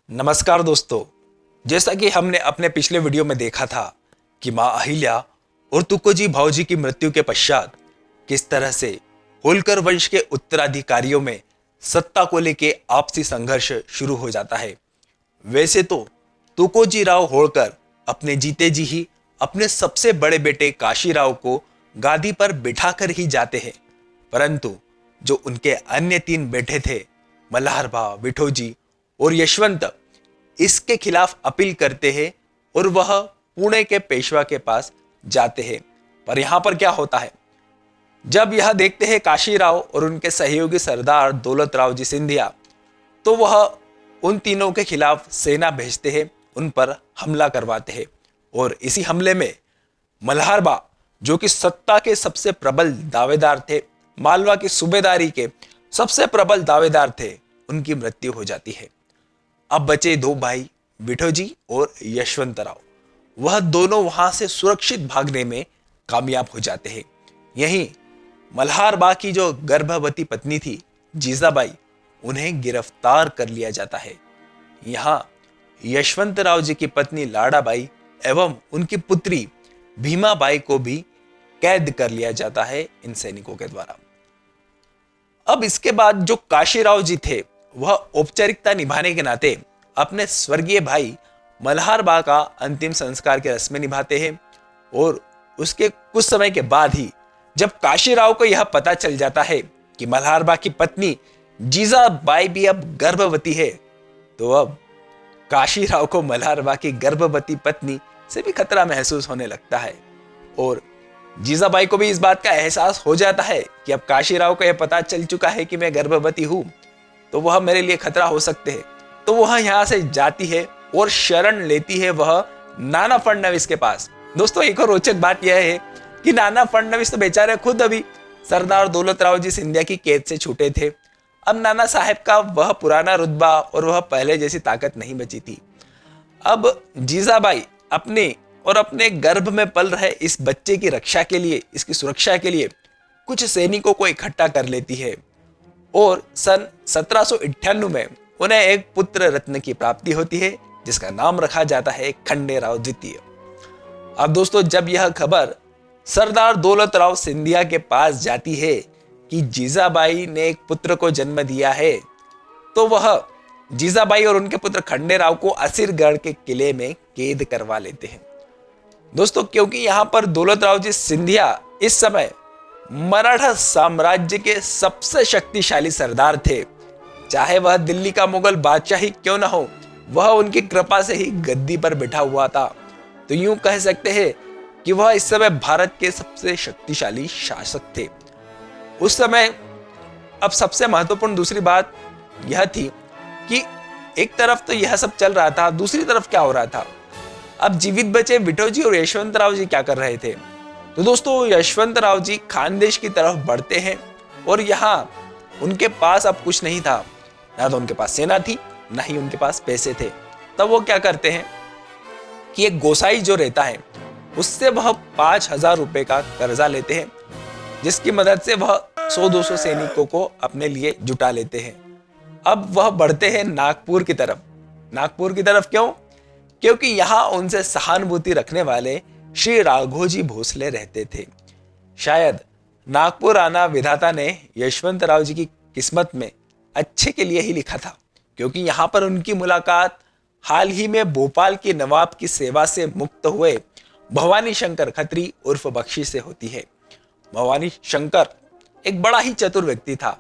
नमस्कार दोस्तों। जैसा कि हमने अपने पिछले वीडियो में देखा था कि मां अहिल्या और तुकोजी भाऊजी की मृत्यु के पश्चात किस तरह से होलकर वंश के उत्तराधिकारियों में सत्ता को लेकर आपसी संघर्ष शुरू हो जाता है। वैसे तो तुकोजी राव होलकर अपने जीते जी ही अपने सबसे बड़े बेटे काशीराव को गादी पर बिठाकर ही जाते हैं, परंतु जो उनके अन्य तीन बेटे थे मल्हारभा, विठोजी और यशवंत, इसके खिलाफ अपील करते हैं और वह पुणे के पेशवा के पास जाते हैं। पर यहां पर क्या होता है, जब यह देखते हैं काशीराव और उनके सहयोगी सरदार दौलतराव जी सिंधिया, तो वह उन तीनों के खिलाफ सेना भेजते हैं, उन पर हमला करवाते हैं। और इसी हमले में मल्हारबा, जो कि सत्ता के सबसे प्रबल दावेदार थे, मालवा की सूबेदारी के सबसे प्रबल दावेदार थे, उनकी मृत्यु हो जाती है। अब बचे दो भाई विठोजी और यशवंतराव। वह दोनों वहां से सुरक्षित भागने में कामयाब हो जाते हैं। यहीं मल्हारबा की जो गर्भवती पत्नी थी जीजाबाई, उन्हें गिरफ्तार कर लिया जाता है। यहां यशवंतराव जी की पत्नी लाड़ाबाई एवं उनकी पुत्री भीमाबाई को भी कैद कर लिया जाता है इन सैनिकों के द्वारा। अब इसके बाद जो काशीराव जी थे, वह औपचारिकता निभाने के नाते अपने स्वर्गीय भाई मल्हारबा का अंतिम संस्कार की रस्में निभाते हैं। और उसके कुछ समय के बाद ही जब काशीराव को यह पता चल जाता है कि मल्हारबा की पत्नी जीजाबाई भी अब गर्भवती है, तो अब काशीराव को मल्हारबा की गर्भवती पत्नी से भी खतरा महसूस होने लगता है। और जीजाबाई को भी इस बात का एहसास हो जाता है कि अब काशीराव को यह पता चल चुका है कि मैं गर्भवती हूं, तो वह मेरे लिए खतरा हो सकते हैं। तो वह यहां से जाती है और शरण लेती है वह नाना फडणवीस के पास। दोस्तों, एक और रोचक बात यह है कि नाना फडणवीस तो बेचारे खुद अभी सरदार दौलतराव जी सिंधिया की कैद से छूटे थे। अब नाना साहब का वह पुराना रुतबा और वह पहले जैसी ताकत नहीं बची थी। अब जीजाबाई अपने गर्भ में पल रहे इस बच्चे की रक्षा के लिए, इसकी सुरक्षा के लिए कुछ सैनिकों को इकट्ठा कर लेती है। और सन 1798 में उन्हें एक पुत्र रत्न की प्राप्ति होती है, जिसका नाम रखा जाता है खंडेराव द्वितीय। अब दोस्तों, जब यह खबर सरदार दौलतराव सिंधिया के पास जाती है कि जीजाबाई ने एक पुत्र को जन्म दिया है, तो वह जीजाबाई और उनके पुत्र खंडेराव को असीरगढ़ के किले में कैद करवा लेते हैं। दोस्तों, क्योंकि यहां पर दौलतराव जी सिंधिया इस समय मराठा साम्राज्य के सबसे शक्तिशाली सरदार थे, चाहे वह दिल्ली का मुगल बादशाह ही क्यों ना हो, वह उनकी कृपा से ही गद्दी पर बैठा हुआ था। तो यूं कह सकते हैं कि वह इस समय भारत के सबसे शक्तिशाली शासक थे उस समय। अब सबसे महत्वपूर्ण दूसरी बात यह थी कि एक तरफ तो यह सब चल रहा था, दूसरी तरफ क्या हो रहा था। अब जीवित बचे विठोजी और यशवंतराव जी क्या कर रहे थे। तो दोस्तों, यशवंतराव जी खानदेश की तरफ बढ़ते हैं और यहाँ उनके पास अब कुछ नहीं था, ना तो उनके पास सेना थी, ना ही उनके पास पैसे थे। तब वो क्या करते हैं कि एक गोसाई जो रहता है, उससे वह 5,000 रुपए का कर्जा लेते हैं, जिसकी मदद से वह 100-200 सैनिकों को अपने लिए जुटा लेते हैं। अब वह बढ़ते हैं नागपुर की तरफ। नागपुर की तरफ क्यों? क्योंकि यहां उनसे सहानुभूति रखने वाले श्री राघोजी भोसले रहते थे। शायद नागपुर आना विधाता ने यशवंतराव जी की किस्मत में अच्छे के लिए ही लिखा था, क्योंकि यहां पर उनकी मुलाकात हाल ही में भोपाल के नवाब की सेवा से मुक्त हुए भवानी शंकर खत्री उर्फ बख्शी से होती है। भवानी शंकर एक बड़ा ही चतुर व्यक्ति था।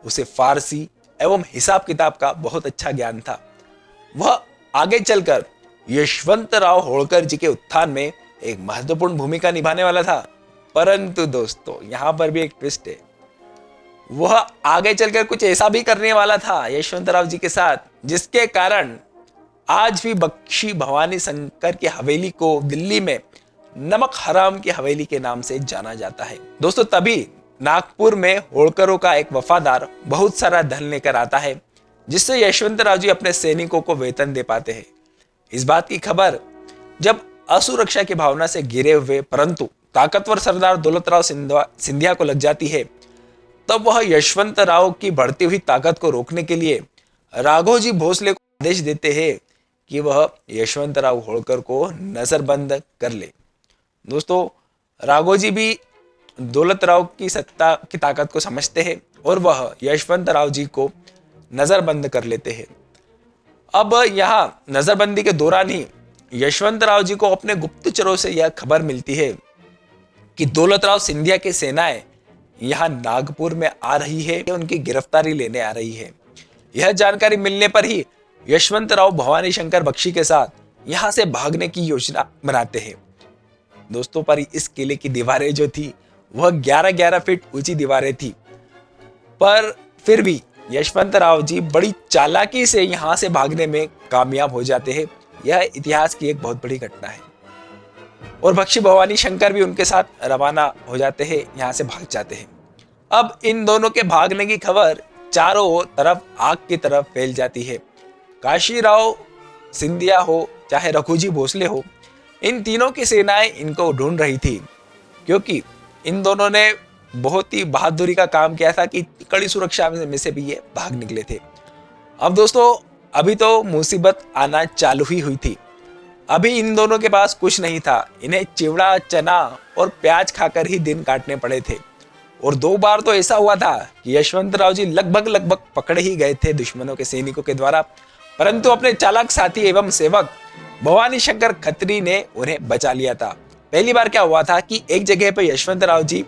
उसे फारसी एवं हिसाब किताब का बहुत अच्छा ज्ञान था। वह आगे चलकर यशवंतराव होलकर जी के उत्थान में एक महत्वपूर्ण भूमिका निभाने वाला था। परंतु दोस्तों, यहां पर भी एक ट्विस्ट है। वह आगे चलकर कुछ ऐसा भी करने वाला था यशवंतराव जी के साथ, जिसके कारण आज भी बख्शी भवानी शंकर की हवेली को दिल्ली में नमक हराम की हवेली के नाम से जाना जाता है। दोस्तों, तभी नागपुर में होलकरों का एक वफादार बहुत सारा धन लेकर आता है, जिससे यशवंतराव जी अपने सैनिकों को वेतन दे पाते हैं। इस बात की खबर जब असुरक्षा की भावना से घिरे हुए परंतु ताकतवर सरदार दौलतराव सिंधिया को लग जाती है, तब वह यशवंतराव की बढ़ती हुई ताकत को रोकने के लिए राघोजी भोसले को आदेश देते हैं कि वह यशवंतराव होळकर को नजरबंद कर ले। दोस्तों, राघोजी भी दौलतराव की सत्ता की ताकत को समझते हैं और वह यशवंतराव जी को नजरबंद कर लेते हैं। अब यहाँ नजरबंदी के दौरान ही यशवंतराव जी को अपने गुप्तचरों से यह खबर मिलती है कि दौलतराव सिंधिया की सेनाएं यहाँ नागपुर में आ रही है, उनकी गिरफ्तारी लेने आ रही है। यह जानकारी मिलने पर ही यशवंतराव भवानी शंकर बख्शी के साथ यहाँ से भागने की योजना बनाते हैं। दोस्तों, पर इस किले की दीवारें जो थी वह 11-11 फीट ऊंची दीवारें थी, पर फिर भी यशवंतराव जी बड़ी चालाकी से यहाँ से भागने में कामयाब हो जाते हैं। यह इतिहास की एक बहुत बड़ी घटना है और बख्शी भवानी शंकर भी उनके साथ रवाना हो जाते हैं, यहाँ से भाग जाते हैं। अब इन दोनों के भागने की खबर चारों तरफ आग की तरफ फैल जाती है। काशीराव सिंधिया हो चाहे रघुजी भोसले हो, इन तीनों की सेनाएं इनको ढूंढ रही थी, क्योंकि इन दोनों ने बहुत ही बहादुरी का काम किया था कि कड़ी सुरक्षा में से भी ये भाग निकले थे। अब दोस्तों, अभी तो मुसीबत आना चालू ही हुई थी। अभी इन दोनों के पास कुछ नहीं था, इन्हें चिवड़ा, चना और प्याज खाकर ही दिन काटने पड़े थे। और 2 बार तो ऐसा हुआ था कि यशवंतराव जी लगभग पकड़े ही गए थे दुश्मनों के सैनिकों के द्वारा, परंतु अपने चालाक साथी एवं सेवक भवानी शंकर खत्री ने उन्हें बचा लिया था। पहली बार क्या हुआ था कि एक जगह पर यशवंतराव जी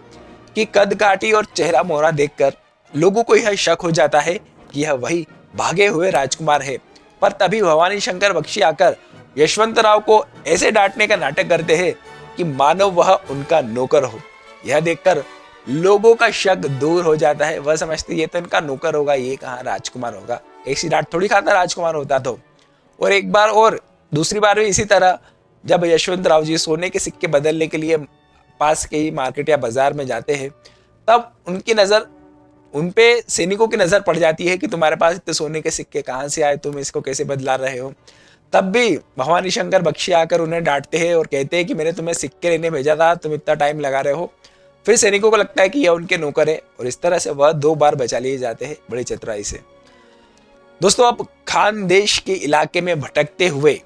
की कद काठी और चेहरा मोहरा देखकर लोगों को यह शक हो जाता है कि यह वही भागे हुए राजकुमार है, पर तभी भवानी शंकर बख्शी आकर यशवंतराव को ऐसे डांटने का नाटक करते हैं कि मानो वह उनका नौकर हो। यह देखकर लोगों का शक दूर हो जाता है। वह समझते ये तो इनका नौकर होगा, ये कहाँ राजकुमार होगा, ऐसी डांट थोड़ी खाता राजकुमार होता तो। और एक बार और दूसरी बार भी इसी तरह जब यशवंतराव जी सोने के सिक्के बदलने के लिए पास के ही मार्केट या बाजार में जाते हैं, तब उनकी नजर उन पे सैनिकों की नजर पड़ जाती है कि तुम्हारे पास इतने सोने के सिक्के कहाँ से आए, तुम इसको कैसे बदला रहे हो। तब भी भवानी शंकर बख्शी आकर उन्हें डांटते हैं और कहते हैं कि मैंने तुम्हें सिक्के लेने भेजा था, तुम इतना टाइम लगा रहे हो। फिर सैनिकों को लगता है कि यह उनके नौकर है और इस तरह से वह 2 बार बचा लिए जाते हैं बड़ी चतुराई से। दोस्तों, अब खानदेश के इलाके में भटकते हुए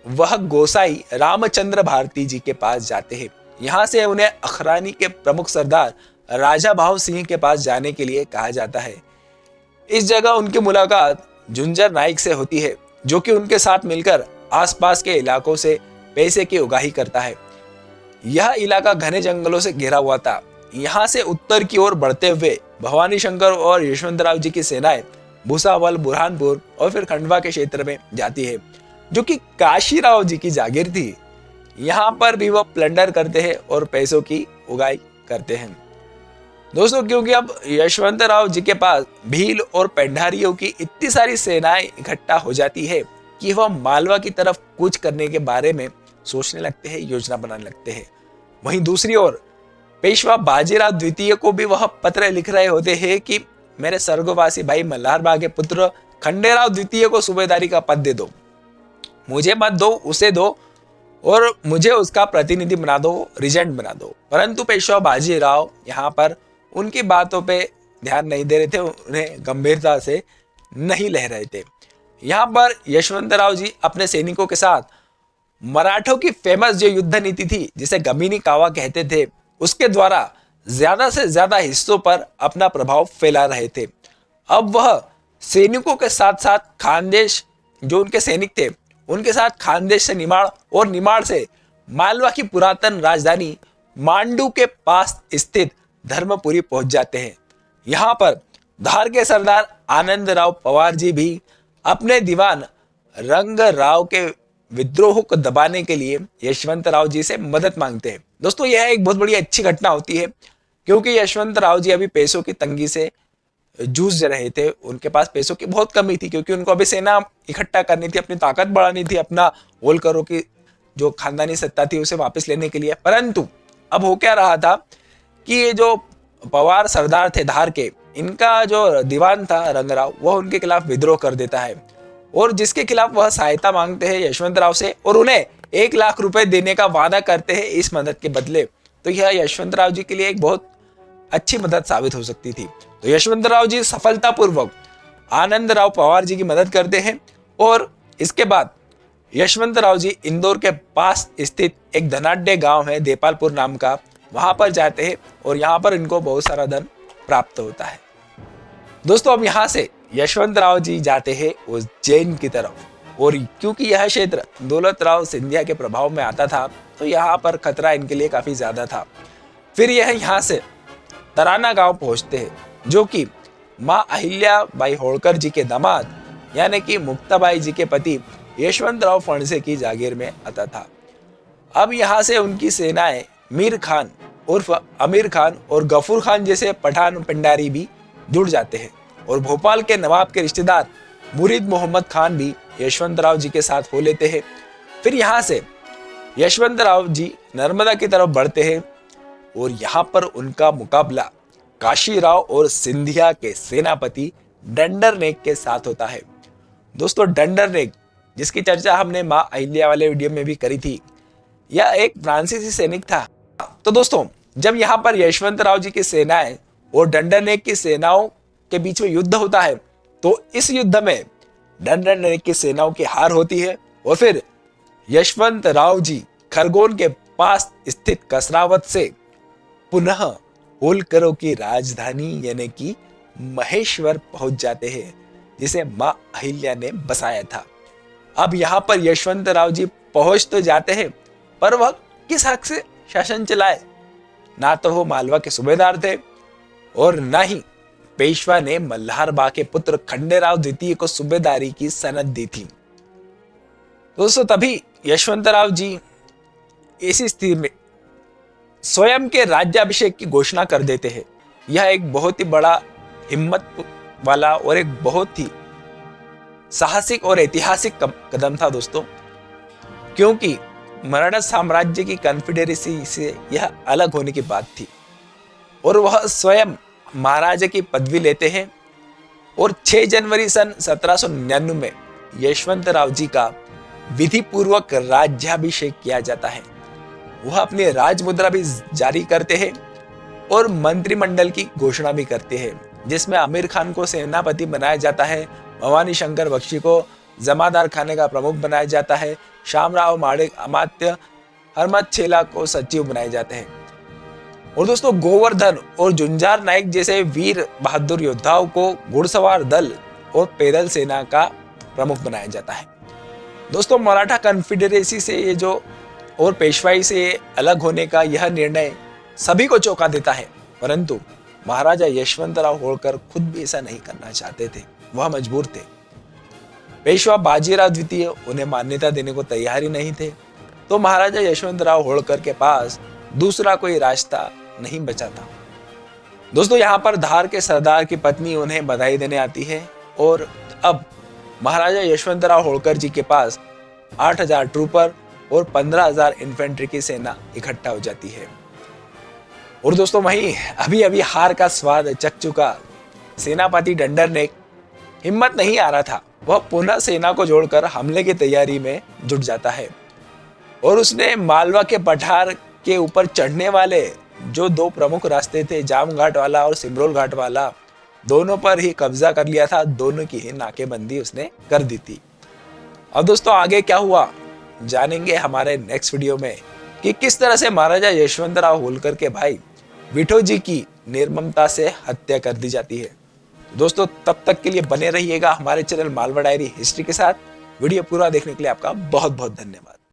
वह गोसाई रामचंद्र भारती जी के पास जाते हैं। यहाँ से उन्हें अखरानी के प्रमुख सरदार राजा भाव सिंह के पास जाने के लिए कहा जाता है। इस जगह उनकी मुलाकात झुंझर नाइक से होती है, जो कि उनके साथ मिलकर आसपास के इलाकों से पैसे की उगाही करता है। यह इलाका घने जंगलों से घिरा हुआ था। यहाँ से उत्तर की ओर बढ़ते हुए भवानी शंकर और यशवंतराव जी की सेनाएं भूसावल, बुरहानपुर और फिर खंडवा के क्षेत्र में जाती है, जो कि काशीराव जी की जागीर थी। यहाँ पर भी वह प्लंडर करते हैं और पैसों की उगाही करते हैं। दोस्तों, क्योंकि अब यशवंतराव जी के पास भील और पेंढारियों की इतनी सारी सेनाएं इकट्ठा हो जाती है कि वह मालवा की तरफ कूच करने के बारे में सोचने लगते हैं, योजना बनाने लगते हैं। वहीं दूसरी ओर पेशवा बाजीराव द्वितीय को भी वह पत्र लिख रहे होते हैं कि मेरे स्वर्गवासी भाई मल्हार बाग के पुत्र खंडेराव द्वितीय को सूबेदारी का पद दे दो, मुझे मत दो, उसे दो और मुझे उसका प्रतिनिधि बना दो, रिजेंट बना दो। परंतु पेशवा बाजीराव यहाँ पर उनकी बातों पे ध्यान नहीं दे रहे थे, उन्हें गंभीरता से नहीं ले रहे थे। यहाँ पर यशवंतराव जी अपने सैनिकों के साथ मराठों की फेमस जो युद्ध नीति थी, जिसे गमीनी कावा कहते थे, उसके द्वारा ज्यादा से ज्यादा हिस्सों पर अपना प्रभाव फैला रहे थे। अब वह सैनिकों के साथ साथ खानदेश, जो उनके सैनिक थे, उनके साथ खानदेश से निमाड़ और निमाड़ से मालवा की पुरातन राजधानी मांडू के पास स्थित धर्मपुरी पहुंच जाते हैं। यहाँ पर धार के सरदार आनंद राव पवार जी भी अपने दीवान रंग राव के विद्रोह को दबाने के लिए यशवंतराव जी से मदद मांगते हैं। दोस्तों, यह एक बहुत बड़ी अच्छी घटना होती है, क्योंकि यशवंतराव जी अभी पैसों की तंगी से जूझ रहे थे। उनके पास पैसों की बहुत कमी थी, क्योंकि उनको अभी सेना इकट्ठा करनी थी, अपनी ताकत बढ़ानी थी, अपना होलकरों की जो खानदानी सत्ता थी उसे वापस लेने के लिए। परंतु अब हो क्या रहा था कि ये जो पवार सरदार थे धार के, इनका जो दीवान था रंगराव, वह उनके खिलाफ विद्रोह कर देता है और जिसके खिलाफ वह सहायता मांगते हैं यशवंतराव से और उन्हें 1 लाख रुपए देने का वादा करते हैं इस मदद के बदले। तो यह यशवंतराव जी के लिए एक बहुत अच्छी मदद साबित हो सकती थी। तो यशवंतराव जी सफलतापूर्वक आनंद राव पवार जी की मदद करते हैं और इसके बाद यशवंतराव जी इंदौर के पास स्थित एक धनाढ्य गांव है देपालपुर नाम का, वहां पर जाते हैं और यहाँ पर इनको बहुत सारा धन प्राप्त होता है। दोस्तों अब यहाँ से यशवंतराव जी जाते हैं उज्जैन की तरफ, और क्योंकि यह क्षेत्र दौलतराव सिंधिया के प्रभाव में आता था तो यहाँ पर खतरा इनके लिए काफी ज्यादा था। फिर यह यहाँ से तराना गांव पहुंचते हैं, जो कि माँ अहिल्याबाई होळकर जी के दामाद यानी कि मुक्ताबाई जी के पति यशवंतराव फणसे की जागीर में आता था। अब यहाँ से उनकी सेनाएं मीर खान उर्फ अमीर खान और गफूर खान जैसे पठान पिंडारी भी जुड़ जाते हैं, और भोपाल के नवाब के रिश्तेदार मुरीद मोहम्मद खान भी यशवंतराव जी के साथ हो लेते हैं। फिर यहाँ से यशवंतराव जी नर्मदा की तरफ बढ़ते हैं और यहाँ पर उनका मुकाबला काशीराव और सिंधिया के सेनापति डंडरनेक के साथ होता है। दोस्तों डंडरनेक, जिसकी चर्चा हमने माँ अहिल्या वाले वीडियो में भी करी थी, यह एक फ्रांसीसी सैनिक था। तो दोस्तों जब यहाँ पर यशवंतराव जी की सेनाएं और डंडरनेक की सेनाओं के बीच में युद्ध होता है तो इस युद्ध में डंडरनेक की सेनाओं की हार होती है, और फिर यशवंतराव जी खरगोन के पास स्थित कसरावत से पुनः होलकरों की राजधानी यानी कि महेश्वर पहुंच जाते हैं, जिसे मां अहिल्या ने बसाया था। अब यहाँ पर यशवंतराव जी पहुंच तो जाते हैं, पर वह किस हक से शासन चलाए? ना तो वो मालवा के सूबेदार थे और ना ही पेशवा ने मल्हार बा के पुत्र खंडेराव द्वितीय को सूबेदारी की सनद दी थी। दोस्तों तभी यशवंतराव जी ऐसी स्थिति में स्वयं के राज्याभिषेक की घोषणा कर देते हैं। यह एक बहुत ही बड़ा हिम्मत वाला और एक बहुत ही साहसिक और ऐतिहासिक कदम था दोस्तों, क्योंकि मराठा साम्राज्य की कॉन्फेडरेसी से यह अलग होने की बात थी, और वह स्वयं महाराजा की पदवी लेते हैं। और 6 जनवरी सन 1799 में यशवंतराव जी का विधि पूर्वक राज्याभिषेक किया जाता है। वह अपनी राजमुद्रा भी जारी करते हैं और मंत्रिमंडल की घोषणा भी करते हैं, जिसमें आमिर खान को सेनापति बनाया जाता है, भवानी शंकर बख्शी को जमादार खाने का प्रमुख बनाया जाता है, श्यामराव माड़िक अमात्य, हरमत छेला को सचिव बनाए जाते हैं, और दोस्तों गोवर्धन और जुंजार नायक जैसे वीर बहादुर योद्धाओं को घुड़सवार दल और पैदल सेना का प्रमुख बनाया जाता है। दोस्तों मराठा कॉन्फेडरेसी से ये जो और पेशवाई से अलग होने का यह निर्णय सभी को चौंका देता है, परंतु महाराजा यशवंतराव होळकर खुद भी ऐसा नहीं करना चाहते थे, वह मजबूर थे। पेशवा बाजीराव द्वितीय उन्हें मान्यता देने को तैयार ही नहीं थे, तो महाराजा यशवंतराव होळकर के पास दूसरा कोई रास्ता नहीं बचा था। दोस्तों यहाँ पर धार के सरदार की पत्नी उन्हें बधाई देने आती है, और अब महाराजा यशवंतराव होळकर जी के पास 8000 ट्रूपर और 15000 इन्फेंट्री की सेना इकट्ठा हो जाती है। और दोस्तों वहीं अभी अभी हार का स्वाद चख चुका सेनापति डंडरनेक हिम्मत नहीं आ रहा था, वह पुनः सेना को जोड़कर हमले की तैयारी में जुट जाता है, और उसने मालवा के पठार के ऊपर चढ़ने वाले जो 2 प्रमुख रास्ते थे, जाम घाट वाला और सिमरोल घाट वाला, दोनों पर ही कब्जा कर लिया था, दोनों की ही नाकेबंदी उसने कर दी थी। अब दोस्तों आगे क्या हुआ जानेंगे हमारे नेक्स्ट वीडियो में, कि किस तरह से महाराजा यशवंतराव होळकर के भाई विठो जी की निर्ममता से हत्या कर दी जाती है। दोस्तों तब तक के लिए बने रहिएगा हमारे चैनल मालवा डायरी हिस्ट्री के साथ। वीडियो पूरा देखने के लिए आपका बहुत बहुत धन्यवाद।